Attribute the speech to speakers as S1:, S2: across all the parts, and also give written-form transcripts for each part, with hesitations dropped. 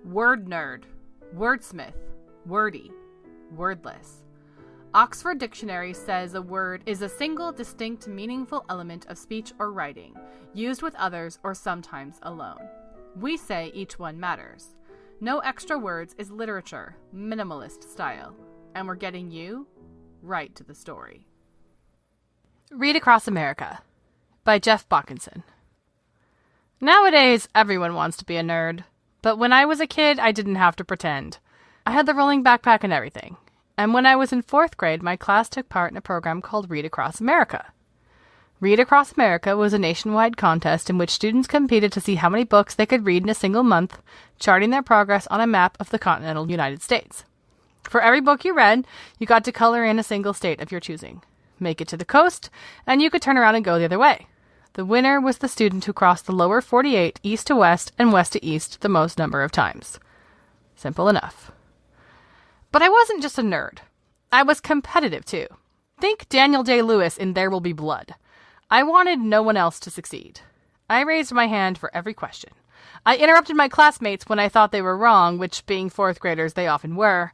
S1: Word nerd, wordsmith, wordy, wordless. Oxford Dictionary says a word is a single, distinct, meaningful element of speech or writing, used with others or sometimes alone. We say each one matters. No extra words is literature, minimalist style. And we're getting you right to the story. Read Across America by Jeff Bockinson. Nowadays, everyone wants to be a nerd. But when I was a kid, I didn't have to pretend. I had the rolling backpack and everything. And when I was in 4th grade, my class took part in a program called Read Across America. Read Across America was a nationwide contest in which students competed to see how many books they could read in a single month, charting their progress on a map of the continental United States. For every book you read, you got to color in a single state of your choosing. Make it to the coast, and you could turn around and go the other way. The winner was the student who crossed the lower 48 east to west and west to east the most number of times. Simple enough. But I wasn't just a nerd. I was competitive, too. Think Daniel Day-Lewis in There Will Be Blood. I wanted no one else to succeed. I raised my hand for every question. I interrupted my classmates when I thought they were wrong, which, being 4th graders, they often were.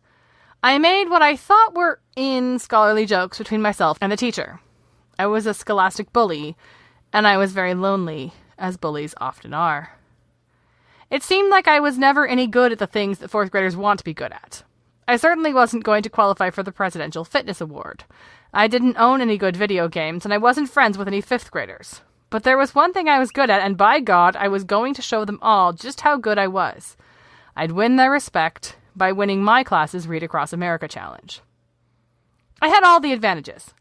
S1: I made what I thought were scholarly jokes between myself and the teacher. I was a scholastic bully, and I was very lonely, as bullies often are. It seemed like I was never any good at the things that 4th graders want to be good at. I certainly wasn't going to qualify for the Presidential Fitness Award. I didn't own any good video games, and I wasn't friends with any 5th graders. But there was one thing I was good at, and by God, I was going to show them all just how good I was. I'd win their respect by winning my class's Read Across America challenge. I had all the advantages.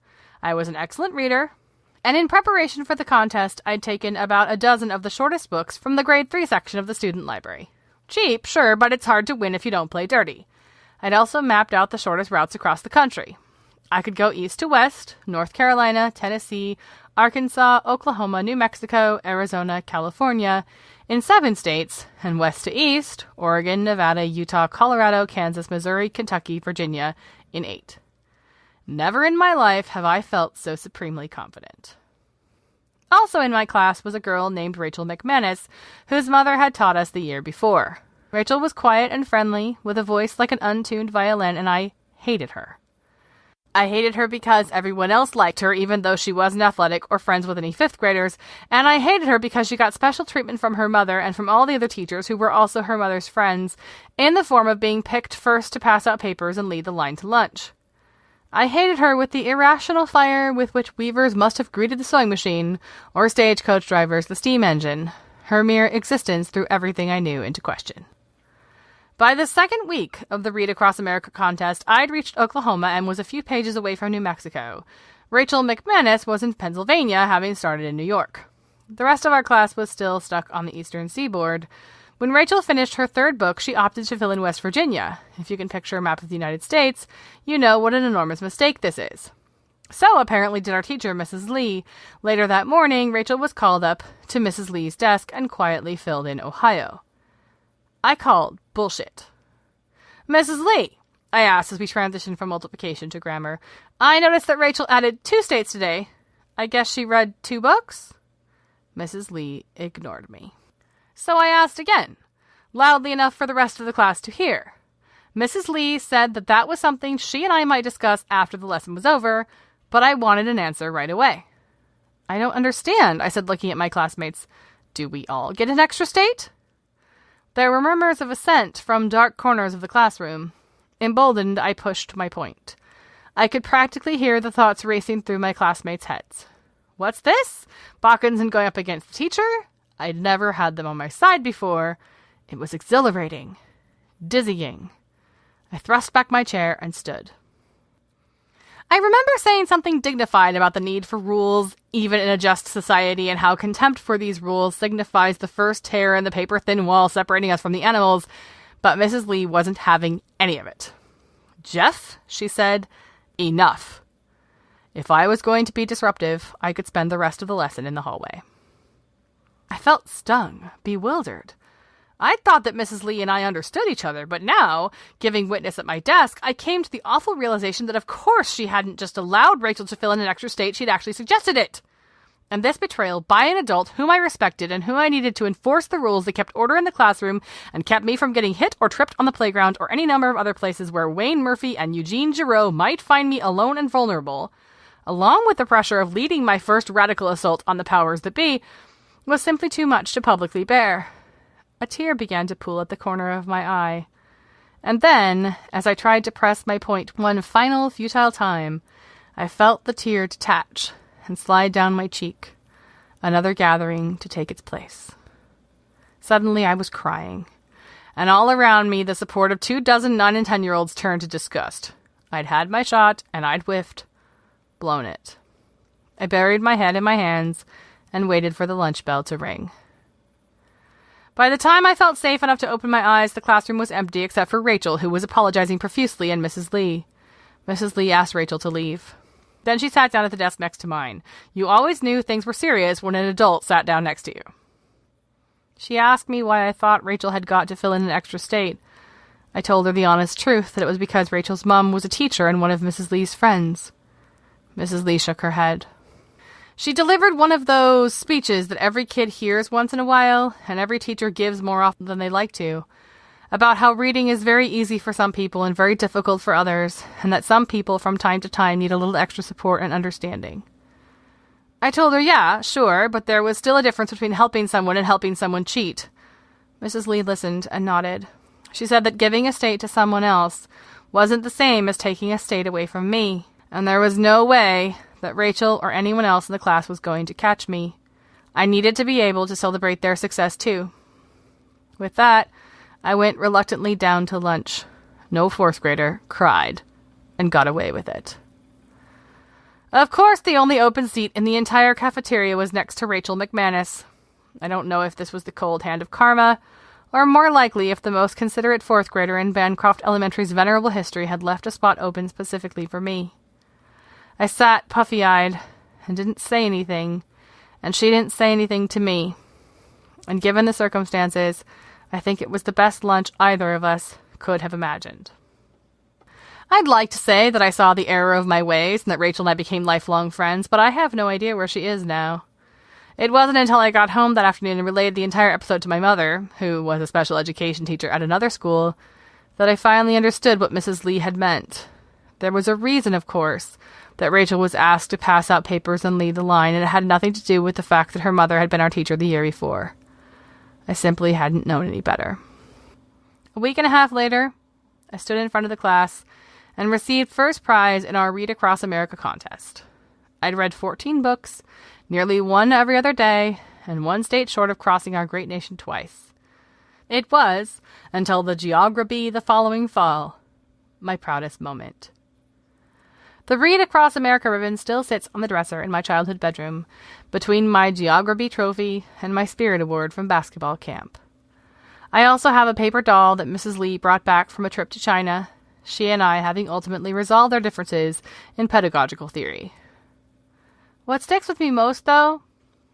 S1: I was an excellent reader, and in preparation for the contest, I'd taken about a dozen of the shortest books from the grade 3 section of the student library. Cheap, sure, but it's hard to win if you don't play dirty. I'd also mapped out the shortest routes across the country. I could go east to west, North Carolina, Tennessee, Arkansas, Oklahoma, New Mexico, Arizona, California, in 7 states, and west to east, Oregon, Nevada, Utah, Colorado, Kansas, Missouri, Kentucky, Virginia, in 8. Never in my life have I felt so supremely confident. Also in my class was a girl named Rachel McManus, whose mother had taught us the year before. Rachel was quiet and friendly, with a voice like an untuned violin, and I hated her. I hated her because everyone else liked her, even though she wasn't athletic or friends with any 5th graders, and I hated her because she got special treatment from her mother and from all the other teachers who were also her mother's friends, in the form of being picked first to pass out papers and lead the line to lunch. I hated her with the irrational fire with which weavers must have greeted the sewing machine, or stagecoach drivers the steam engine. Her mere existence threw everything I knew into question. By the 2nd week of the Read Across America contest, I'd reached Oklahoma and was a few pages away from New Mexico. Rachel McManus was in Pennsylvania, having started in New York. The rest of our class was still stuck on the eastern seaboard. When Rachel finished her 3rd book, she opted to fill in West Virginia. If you can picture a map of the United States, you know what an enormous mistake this is. So apparently did our teacher, Mrs. Lee. Later that morning, Rachel was called up to Mrs. Lee's desk and quietly filled in Ohio. I called bullshit. Mrs. Lee, I asked as we transitioned from multiplication to grammar, I noticed that Rachel added 2 states today. I guess she read 2 books? Mrs. Lee ignored me. So I asked again, loudly enough for the rest of the class to hear. Mrs. Lee said that that was something she and I might discuss after the lesson was over, but I wanted an answer right away. I don't understand, I said, looking at my classmates. Do we all get an extra state? There were murmurs of assent from dark corners of the classroom. Emboldened, I pushed my point. I could practically hear the thoughts racing through my classmates' heads. What's this? Bockinson going up against the teacher? I'd never had them on my side before. It was exhilarating. Dizzying. I thrust back my chair and stood. I remember saying something dignified about the need for rules, even in a just society, and how contempt for these rules signifies the first tear in the paper-thin wall separating us from the animals, but Mrs. Lee wasn't having any of it. Jeff, she said, enough. If I was going to be disruptive, I could spend the rest of the lesson in the hallway. I felt stung, bewildered. I thought that Mrs. Lee and I understood each other, but now, giving witness at my desk, I came to the awful realization that of course she hadn't just allowed Rachel to fill in an extra state, she'd actually suggested it. And this betrayal by an adult whom I respected and whom I needed to enforce the rules that kept order in the classroom and kept me from getting hit or tripped on the playground or any number of other places where Wayne Murphy and Eugene Giroux might find me alone and vulnerable, along with the pressure of leading my first radical assault on the powers that be, was simply too much to publicly bear. A tear began to pool at the corner of my eye. And then, as I tried to press my point one final futile time, I felt the tear detach and slide down my cheek, another gathering to take its place. Suddenly I was crying, and all around me the support of 24 9 and 10-year-olds turned to disgust. I'd had my shot, and I'd whiffed, blown it. I buried my head in my hands and waited for the lunch bell to ring. By the time I felt safe enough to open my eyes, the classroom was empty except for Rachel, who was apologizing profusely, and Mrs. Lee. Mrs. Lee asked Rachel to leave. Then she sat down at the desk next to mine. You always knew things were serious when an adult sat down next to you. She asked me why I thought Rachel had got to fill in an extra state. I told her the honest truth, that it was because Rachel's mom was a teacher and one of Mrs. Lee's friends. Mrs. Lee shook her head. She delivered one of those speeches that every kid hears once in a while, and every teacher gives more often than they like to, about how reading is very easy for some people and very difficult for others, and that some people from time to time need a little extra support and understanding. I told her, yeah, sure, but there was still a difference between helping someone and helping someone cheat. Mrs. Lee listened and nodded. She said that giving a state to someone else wasn't the same as taking a state away from me, and there was no way that Rachel or anyone else in the class was going to catch me. I needed to be able to celebrate their success too. With that, I went reluctantly down to lunch. No fourth grader cried and got away with it. Of course, the only open seat in the entire cafeteria was next to Rachel McManus. I don't know if this was the cold hand of karma, or more likely if the most considerate fourth grader in Bancroft Elementary's venerable history had left a spot open specifically for me. I sat puffy-eyed and didn't say anything, and she didn't say anything to me. And given the circumstances, I think it was the best lunch either of us could have imagined. I'd like to say that I saw the error of my ways and that Rachel and I became lifelong friends, but I have no idea where she is now. It wasn't until I got home that afternoon and relayed the entire episode to my mother, who was a special education teacher at another school, that I finally understood what Mrs. Lee had meant. There was a reason, of course, that Rachel was asked to pass out papers and lead the line, and it had nothing to do with the fact that her mother had been our teacher the year before. I simply hadn't known any better. A week and a half later, I stood in front of the class and received first prize in our Read Across America contest. I'd read 14 books, nearly one every other day, and one state short of crossing our great nation twice. It was, until the geography the following fall, my proudest moment. The Read Across America ribbon still sits on the dresser in my childhood bedroom, between my geography trophy and my spirit award from basketball camp. I also have a paper doll that Mrs. Lee brought back from a trip to China, she and I having ultimately resolved our differences in pedagogical theory. What sticks with me most, though,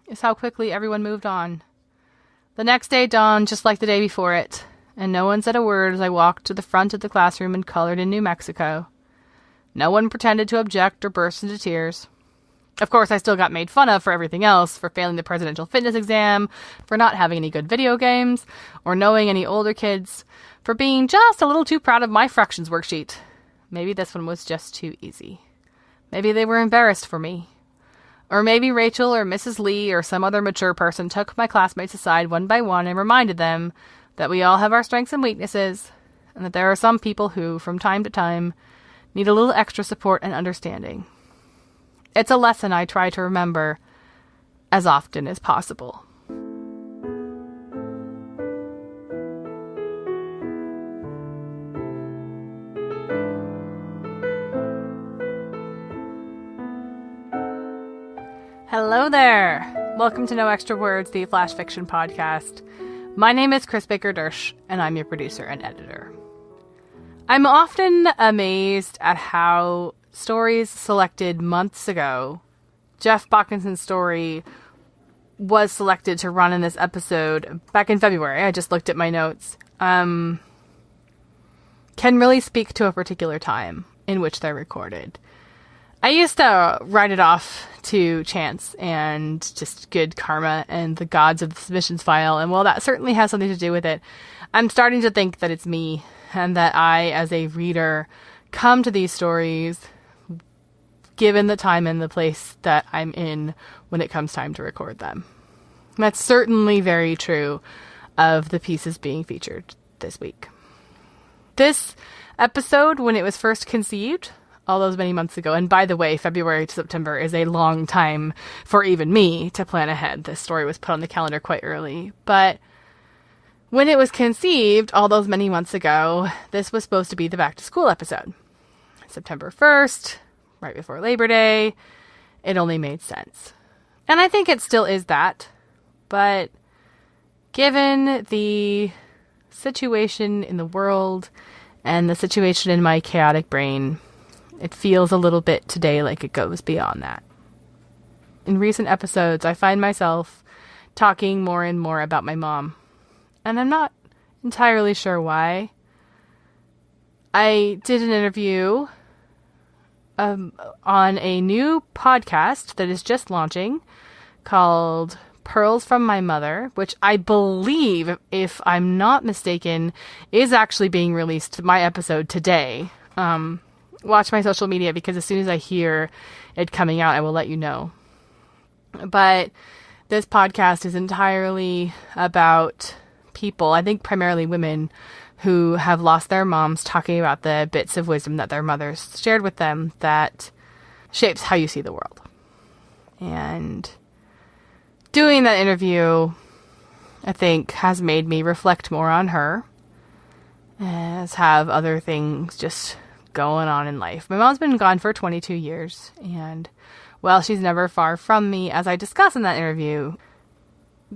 S1: is how quickly everyone moved on. The next day dawned just like the day before it, and no one said a word as I walked to the front of the classroom and colored in New Mexico. No one pretended to object or burst into tears. Of course, I still got made fun of for everything else, for failing the presidential fitness exam, for not having any good video games, or knowing any older kids, for being just a little too proud of my fractions worksheet. Maybe this one was just too easy. Maybe they were embarrassed for me. Or maybe Rachel or Mrs. Lee or some other mature person took my classmates aside one by one and reminded them that we all have our strengths and weaknesses, and that there are some people who, from time to time, need a little extra support and understanding. It's a lesson I try to remember as often as possible. Hello there! Welcome to No Extra Words, the Flash Fiction Podcast. My name is Chris Baker-Dersch, and I'm your producer and editor. I'm often amazed at how stories selected months ago, Jeff Bachmanson's story was selected to run in this episode back in February. I just looked at my notes. Can really speak to a particular time in which they're recorded. I used to write it off to chance and just good karma and the gods of the submissions file. And while that certainly has something to do with it, I'm starting to think that it's me and that I, as a reader, come to these stories given the time and the place that I'm in when it comes time to record them. That's certainly very true of the pieces being featured this week. This episode, when it was first conceived, all those many months ago, and by the way, February to September is a long time for even me to plan ahead. This story was put on the calendar quite early, but when it was conceived all those many months ago, this was supposed to be the back to school episode. September 1st, right before Labor Day, it only made sense. And I think it still is that, but given the situation in the world and the situation in my chaotic brain, it feels a little bit today like it goes beyond that. In recent episodes, I find myself talking more and more about my mom, and I'm not entirely sure why. I did an interview on a new podcast that is just launching called Pearls from My Mother, which I believe, if I'm not mistaken, is actually being released, my episode today. Watch my social media, because as soon as I hear it coming out, I will let you know. But this podcast is entirely about people, I think primarily women, who have lost their moms, talking about the bits of wisdom that their mothers shared with them that shapes how you see the world. And doing that interview, I think, has made me reflect more on her, as have other things just going on in life. My mom's been gone for 22 years, and while she's never far from me, as I discuss in that interview,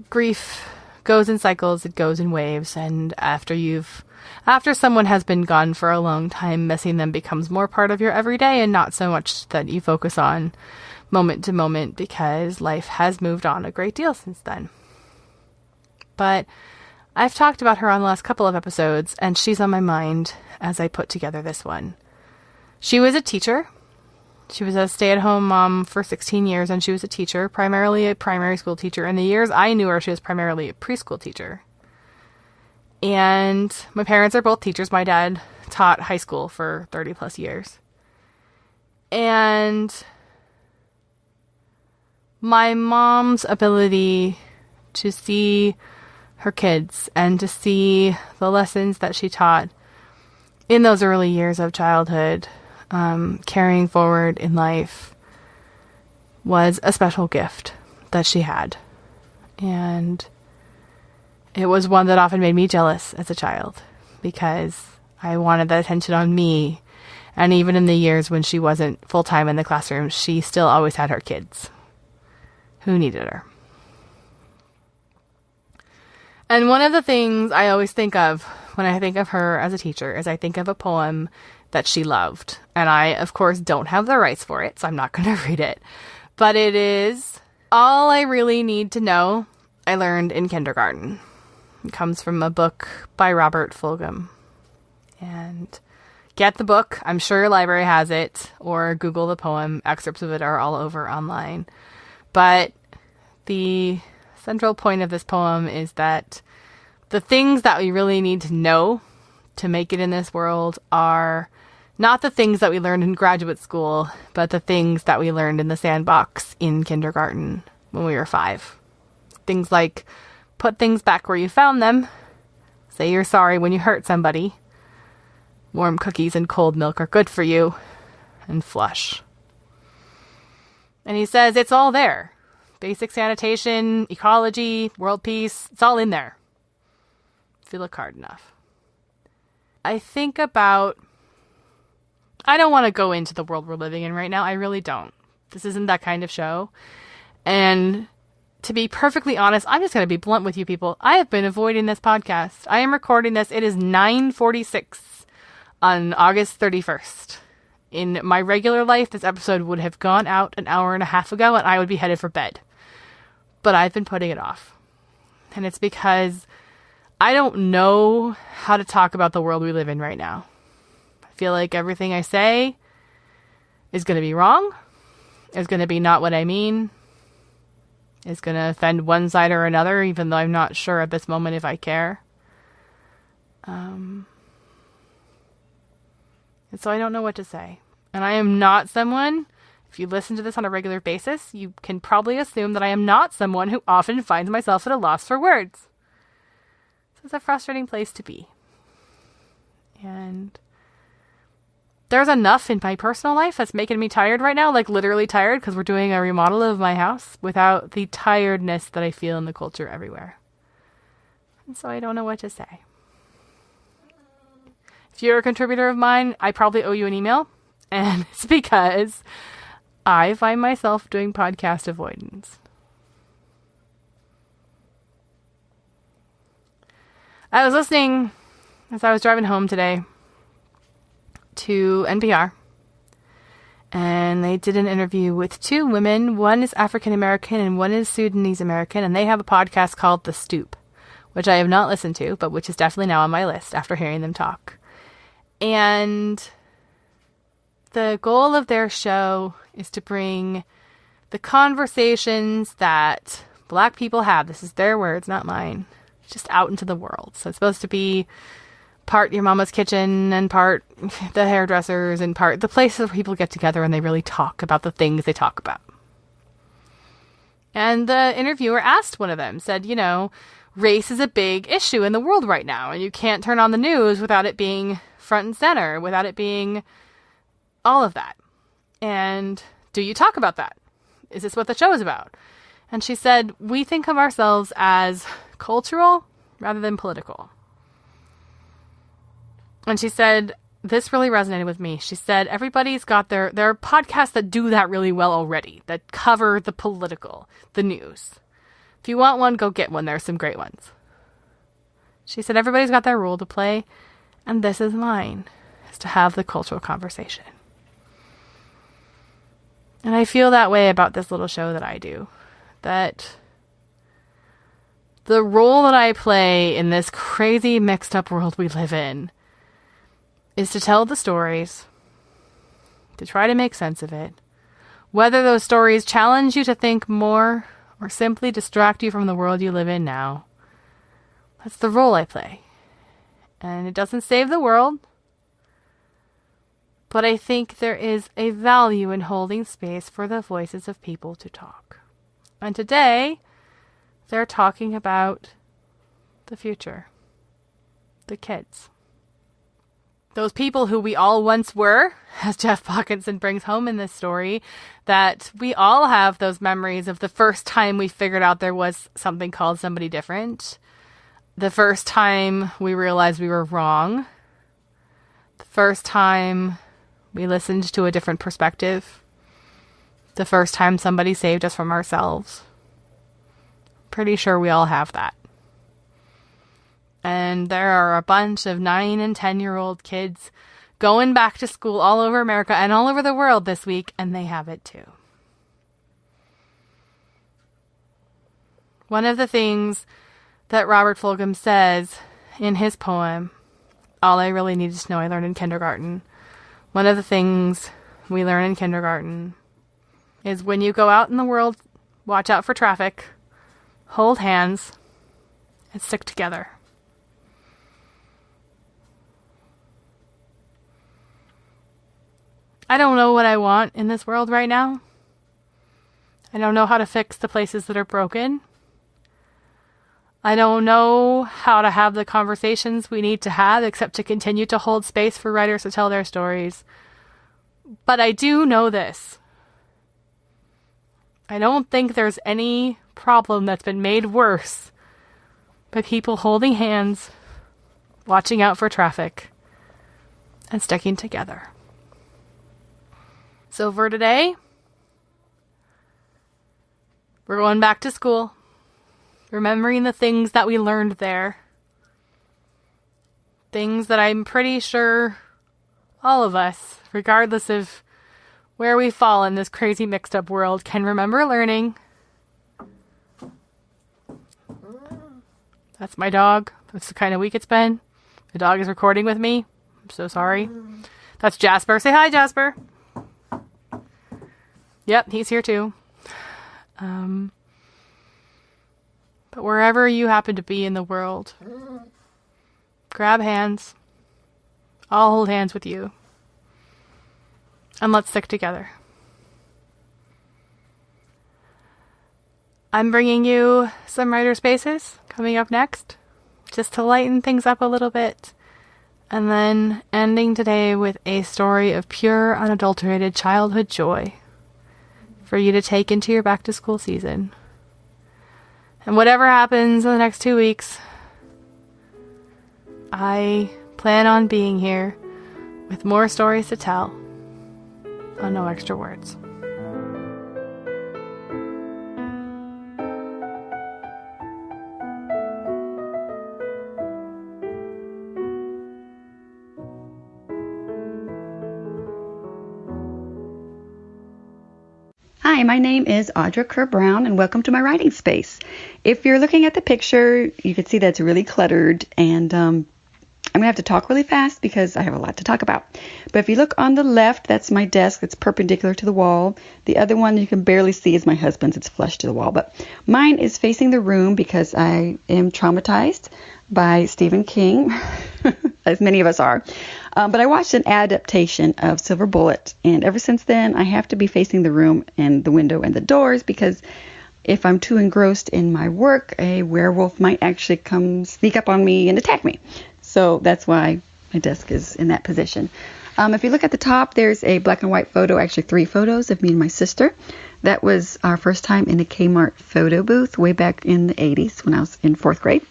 S1: grief goes in cycles, it goes in waves, and after someone has been gone for a long time, missing them becomes more part of your everyday and not so much that you focus on moment to moment, because life has moved on a great deal since then. But I've talked about her on the last couple of episodes, and she's on my mind as I put together this one. She was a teacher. She was a stay-at-home mom for 16 years, and she was a teacher, primarily a primary school teacher. In the years I knew her, she was primarily a preschool teacher. And my parents are both teachers. My dad taught high school for 30 plus years. And my mom's ability to see her kids and to see the lessons that she taught in those early years of childhood, carrying forward in life, was a special gift that she had. And it was one that often made me jealous as a child, because I wanted that attention on me. And even in the years when she wasn't full-time in the classroom, she still always had her kids who needed her. And one of the things I always think of when I think of her as a teacher is I think of a poem that she loved. And I, of course, don't have the rights for it, so I'm not going to read it. But it is All I Really Need to Know I Learned in Kindergarten. It comes from a book by Robert Fulgham. And get the book. I'm sure your library has it. Or Google the poem. Excerpts of it are all over online. But the central point of this poem is that the things that we really need to know to make it in this world are not the things that we learned in graduate school, but the things that we learned in the sandbox in kindergarten when we were 5. Things like put things back where you found them, say you're sorry when you hurt somebody, warm cookies and cold milk are good for you, and flush. And he says it's all there. Basic sanitation, ecology, world peace, it's all in there. If you look hard enough. I think about, I don't want to go into the world we're living in right now. I really don't. This isn't that kind of show. And to be perfectly honest, I'm just going to be blunt with you people. I have been avoiding this podcast. I am recording this. It is 9:46 on August 31st. In my regular life, this episode would have gone out an hour and a half ago and I would be headed for bed. But I've been putting it off. And it's because I don't know how to talk about the world we live in right now. I feel like everything I say is going to be wrong, is going to be not what I mean, is going to offend one side or another, even though I'm not sure at this moment if I care. And so I don't know what to say. And I am not someone, if you listen to this on a regular basis, you can probably assume that I am not someone who often finds myself at a loss for words. So it's a frustrating place to be. And there's enough in my personal life that's making me tired right now, like literally tired, because we're doing a remodel of my house, without the tiredness that I feel in the culture everywhere. And so I don't know what to say. If you're a contributor of mine, I probably owe you an email, and it's because I find myself doing podcast avoidance. I was listening as I was driving home today to NPR, and they did an interview with two women. One is African American and one is Sudanese American, and they have a podcast called The Stoop, which I have not listened to, but which is definitely now on my list after hearing them talk. And the goal of their show is to bring the conversations that Black people have, this is their words, not mine, just out into the world. So it's supposed to be part your mama's kitchen and part the hairdressers and part the places where people get together and they really talk about the things they talk about. And the interviewer asked one of them, said, you know, race is a big issue in the world right now, and you can't turn on the news without it being front and center, without it being all of that. And do you talk about that? Is this what the show is about? And she said, we think of ourselves as cultural rather than political. And she said, this really resonated with me. She said, everybody's got there are podcasts that do that really well already, that cover the political, the news. If you want one, go get one. There are some great ones. She said, everybody's got their role to play, and this is mine, is to have the cultural conversation. And I feel that way about this little show that I do. That the role that I play in this crazy mixed up world we live in is to tell the stories, to try to make sense of it. Whether those stories challenge you to think more or simply distract you from the world you live in now, that's the role I play. And it doesn't save the world, but I think there is a value in holding space for the voices of people to talk. And today, they're talking about the future, the kids. Those people who we all once were, as Jeff Hawkinson brings home in this story, that we all have those memories of the first time we figured out there was something called somebody different. The first time we realized we were wrong. The first time we listened to a different perspective. The first time somebody saved us from ourselves. Pretty sure we all have that. And there are a bunch of 9 and 10-year-old kids going back to school all over America and all over the world this week, and they have it too. One of the things that Robert Fulgham says in his poem, All I Really Needed to Know I Learned in Kindergarten, one of the things we learn in kindergarten is when you go out in the world, watch out for traffic, hold hands, and stick together. I don't know what I want in this world right now. I don't know how to fix the places that are broken. I don't know how to have the conversations we need to have except to continue to hold space for writers to tell their stories. But I do know this. I don't think there's any problem that's been made worse by people holding hands, watching out for traffic, and sticking together. So for today, we're going back to school, remembering the things that we learned there. Things that I'm pretty sure all of us, regardless of where we fall in this crazy mixed up world, can remember learning. That's my dog. That's the kind of week it's been. The dog is recording with me. I'm so sorry. That's Jasper. Say hi, Jasper. Yep, he's here too. But wherever you happen to be in the world, grab hands. I'll hold hands with you. And let's stick together. I'm bringing you some writer spaces coming up next, just to lighten things up a little bit. And then ending today with a story of pure, unadulterated childhood joy for you to take into your back-to-school season. And whatever happens in the next 2 weeks, I plan on being here with more stories to tell on No Extra Words.
S2: Hi, my name is Audra Kerr Brown, and welcome to my writing space. If you're looking at the picture, you can see that it's really cluttered, and I'm going to have to talk really fast because I have a lot to talk about. But if you look on the left, that's my desk. It's perpendicular to the wall. The other one you can barely see is my husband's. It's flush to the wall. But mine is facing the room because I am traumatized by Stephen King, as many of us are. But I watched an adaptation of Silver Bullet, and ever since then, I have to be facing the room and the window and the doors because if I'm too engrossed in my work, a werewolf might actually come sneak up on me and attack me. So that's why my desk is in that position. If you look at the top, there's a black and white photo, actually 3 photos of me and my sister. That was our first time in a Kmart photo booth way back in the 80s when I was in 4th grade.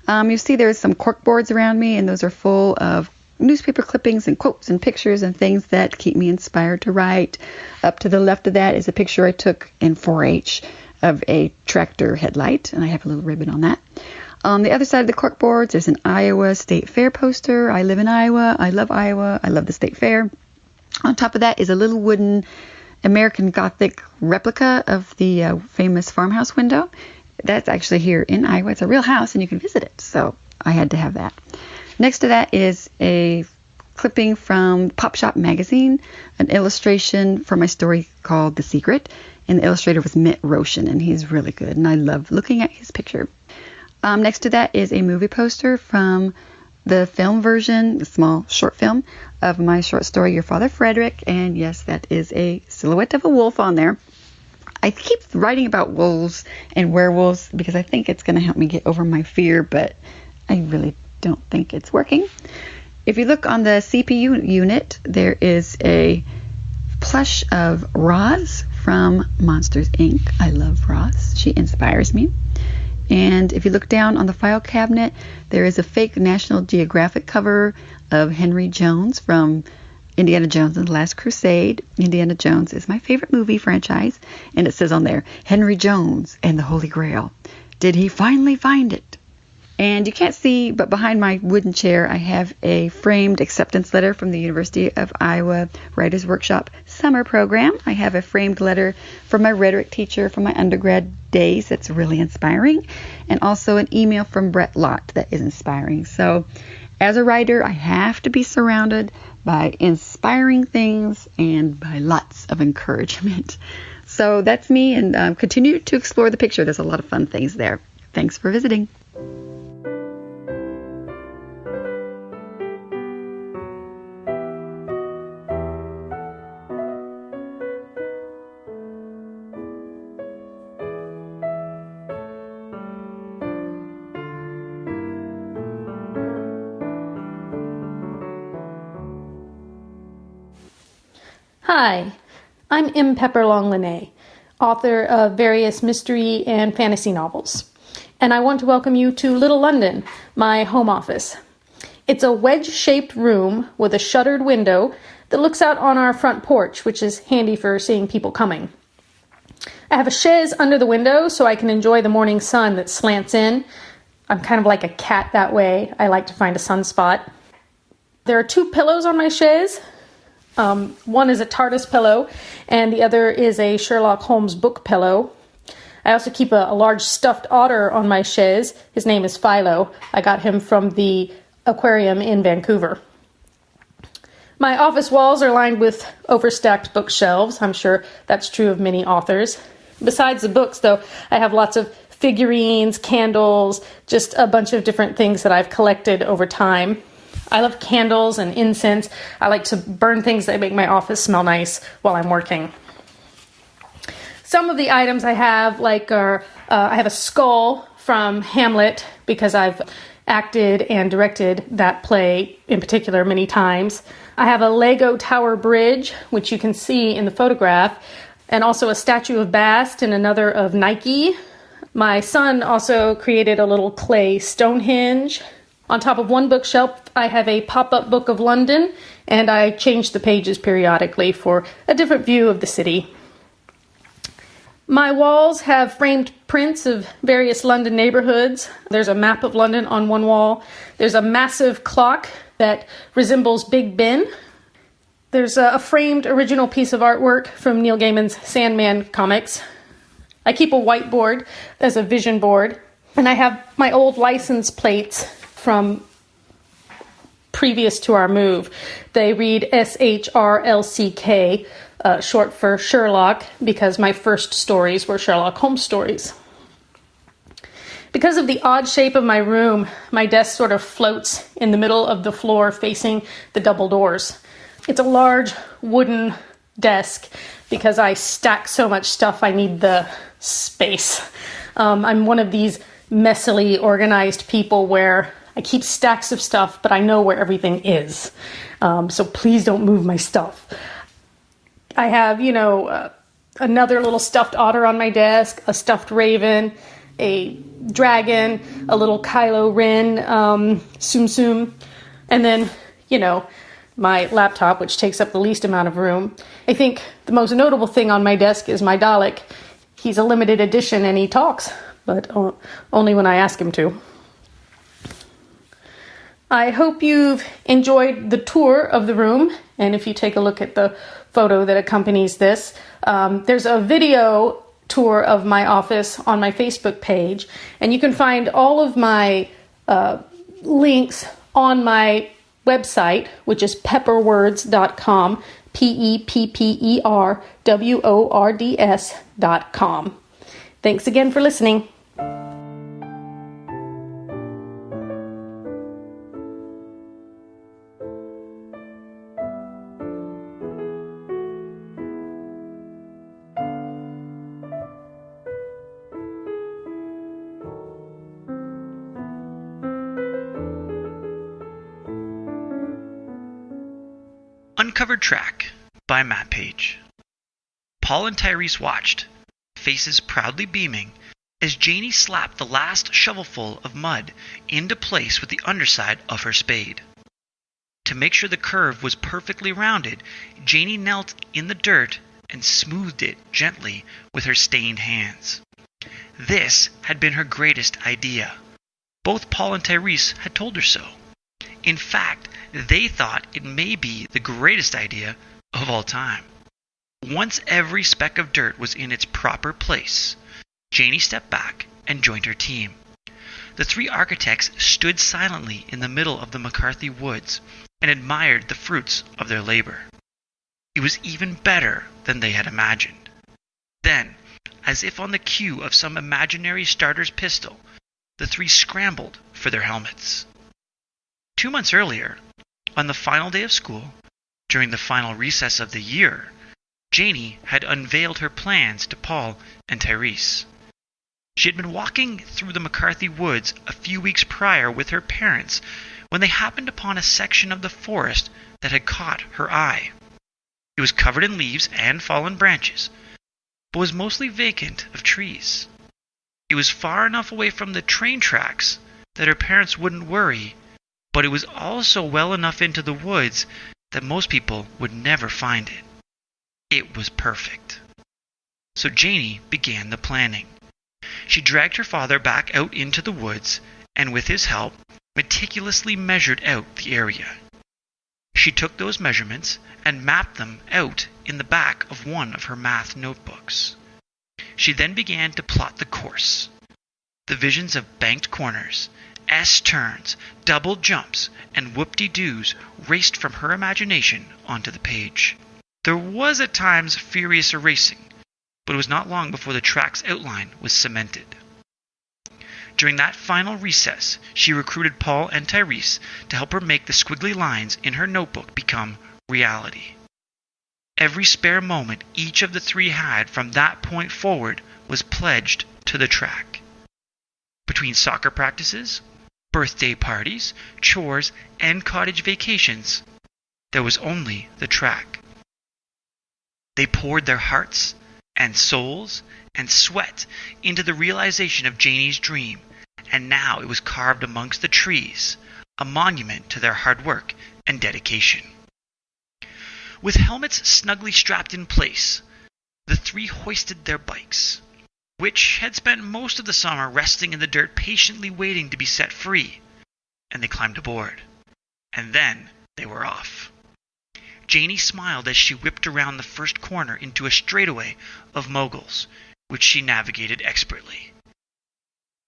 S2: You see there's some cork boards around me, and those are full of newspaper clippings and quotes and pictures and things that keep me inspired to write. Up to the left of that is a picture I took in 4-H of a tractor headlight, and I have a little ribbon on that. On the other side of the corkboards, there's an Iowa State Fair poster. I live in Iowa. I love Iowa. I love the State Fair. On top of that is a little wooden American Gothic replica of the famous farmhouse window. That's actually here in Iowa. It's a real house, and you can visit it, so I had to have that. Next to that is a clipping from Pop Shop magazine, an illustration for my story called The Secret, and the illustrator was Mitt Roshan, and he's really good, and I love looking at his picture. Next to that is a movie poster from the film version, the small short film of my short story, Your Father Frederick, and yes, that is a silhouette of a wolf on there. I keep writing about wolves and werewolves because I think it's going to help me get over my fear, but I really don't think it's working. If you look on the CPU unit, there is a plush of Roz from Monsters, Inc. I love Roz. She inspires me. And if you look down on the file cabinet, there is a fake National Geographic cover of Henry Jones from Indiana Jones and the Last Crusade. Indiana Jones is my favorite movie franchise, and it says on there, Henry Jones and the Holy Grail. Did he finally find it? And you can't see, but behind my wooden chair, I have a framed acceptance letter from the University of Iowa Writers Workshop summer program. I have a framed letter from my rhetoric teacher from my undergrad days that's really inspiring, and also an email from Brett Lott that is inspiring. So as a writer, I have to be surrounded by inspiring things and by lots of encouragement. So that's me, and continue to explore the picture. There's a lot of fun things there. Thanks for visiting.
S3: Hi, I'm M. Pepper Longley, author of various mystery and fantasy novels, and I want to welcome you to Little London, my home office. It's a wedge-shaped room with a shuttered window that looks out on our front porch, which is handy for seeing people coming. I have a chaise under the window so I can enjoy the morning sun that slants in. I'm kind of like a cat that way. I like to find a sunspot. There are 2 pillows on my chaise. One is a TARDIS pillow, and the other is a Sherlock Holmes book pillow. I also keep a large stuffed otter on my chaise. His name is Philo. I got him from the aquarium in Vancouver. My office walls are lined with overstacked bookshelves. I'm sure that's true of many authors. Besides the books, though, I have lots of figurines, candles, just a bunch of different things that I've collected over time. I love candles and incense. I like to burn things that make my office smell nice while I'm working. Some of the items I have I have a skull from Hamlet because I've acted and directed that play in particular many times. I have a Lego Tower Bridge, which you can see in the photograph, and also a statue of Bast and another of Nike. My son also created a little clay Stonehenge. On top of one bookshelf, I have a pop-up book of London, and I change the pages periodically for a different view of the city. My walls have framed prints of various London neighborhoods. There's a map of London on one wall. There's a massive clock that resembles Big Ben. There's a framed original piece of artwork from Neil Gaiman's Sandman comics. I keep a whiteboard as a vision board, and I have my old license plates from previous to our move. They read SHRLCK, short for Sherlock, because my first stories were Sherlock Holmes stories. Because of the odd shape of my room, my desk sort of floats in the middle of the floor facing the double doors. It's a large wooden desk because I stack so much stuff I need the space. I'm one of these messily organized people where I keep stacks of stuff, but I know where everything is. So please don't move my stuff. I have, another little stuffed otter on my desk, a stuffed raven, a dragon, a little Kylo Ren, Tsum Tsum, and then, my laptop, which takes up the least amount of room. I think the most notable thing on my desk is my Dalek. He's a limited edition and he talks, but only when I ask him to. I hope you've enjoyed the tour of the room, and if you take a look at the photo that accompanies this, there's a video tour of my office on my Facebook page, and you can find all of my links on my website, which is pepperwords.com, pepperwords.com. Thanks again for listening.
S4: Uncovered Track by Matt Page. Paul and Tyrese watched, faces proudly beaming, as Janie slapped the last shovelful of mud into place with the underside of her spade. To make sure the curve was perfectly rounded, Janie knelt in the dirt and smoothed it gently with her stained hands. This had been her greatest idea. Both Paul and Tyrese had told her so. In fact, they thought it may be the greatest idea of all time. Once every speck of dirt was in its proper place, Janie stepped back and joined her team. The three architects stood silently in the middle of the McCarthy woods and admired the fruits of their labor. It was even better than they had imagined. Then, as if on the cue of some imaginary starter's pistol, the three scrambled for their helmets. 2 months earlier, on the final day of school, during the final recess of the year, Janie had unveiled her plans to Paul and Tyrese. She had been walking through the McCarthy woods a few weeks prior with her parents when they happened upon a section of the forest that had caught her eye. It was covered in leaves and fallen branches, but was mostly vacant of trees. It was far enough away from the train tracks that her parents wouldn't worry, but it was also well enough into the woods that most people would never find it. It was perfect. So Janie began the planning. She dragged her father back out into the woods and with his help meticulously measured out the area. She took those measurements and mapped them out in the back of one of her math notebooks. She then began to plot the course. The visions of banked corners S-turns, double jumps, and whoop-de-doos raced from her imagination onto the page. There was at times furious erasing, but it was not long before the track's outline was cemented. During that final recess, she recruited Paul and Tyrese to help her make the squiggly lines in her notebook become reality. Every spare moment each of the three had from that point forward was pledged to the track. Between soccer practices, birthday parties, chores, and cottage vacations, there was only the track. They poured their hearts and souls and sweat into the realization of Janie's dream, and now it was carved amongst the trees, a monument to their hard work and dedication. With helmets snugly strapped in place, the three hoisted their bikes, which had spent most of the summer resting in the dirt patiently waiting to be set free, and they climbed aboard. And then they were off. Janie smiled as she whipped around the first corner into a straightaway of moguls, which she navigated expertly.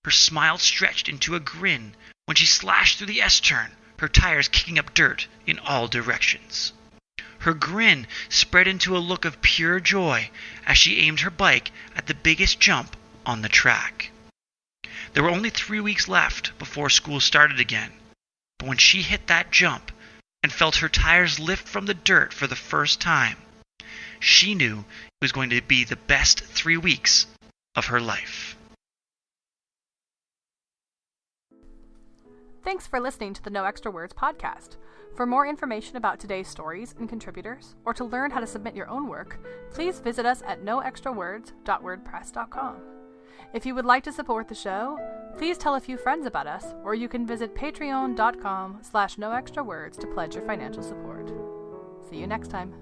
S4: Her smile stretched into a grin when she slashed through the S-turn, her tires kicking up dirt in all directions. Her grin spread into a look of pure joy as she aimed her bike at the biggest jump on the track. There were only 3 weeks left before school started again, but when she hit that jump and felt her tires lift from the dirt for the first time, she knew it was going to be the best 3 weeks of her life.
S1: Thanks for listening to the No Extra Words podcast. For more information about today's stories and contributors, or to learn how to submit your own work, please visit us at noextrawords.wordpress.com. If you would like to support the show, please tell a few friends about us, or you can visit patreon.com/noextrawords to pledge your financial support. See you next time.